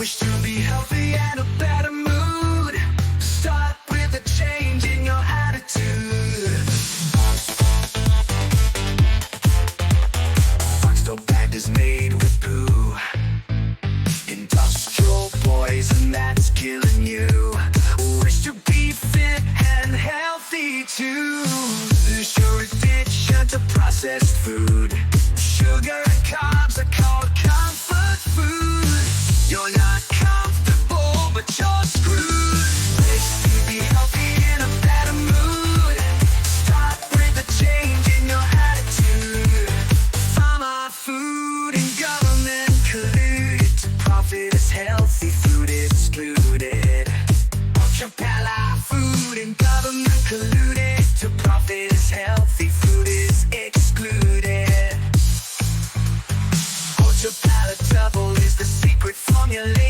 Wish to be healthy and a better mood. Start with a change in your attitude. Foxtail bag is made with poo. Industrial poison that's killing you. Wish to be fit and healthy too. Lose your addiction to processed food. Sugar and carbs are called comfort food. You're not comfortable, but you're screwed. Wish to be healthy in a better mood. Start with a change in your attitude. Pharma, food, and government colluded to profit as healthy food is excluded. Ultra-pala, food, and government colluded to profit as healthy food is excluded. Ultra-palatable is the secret formula.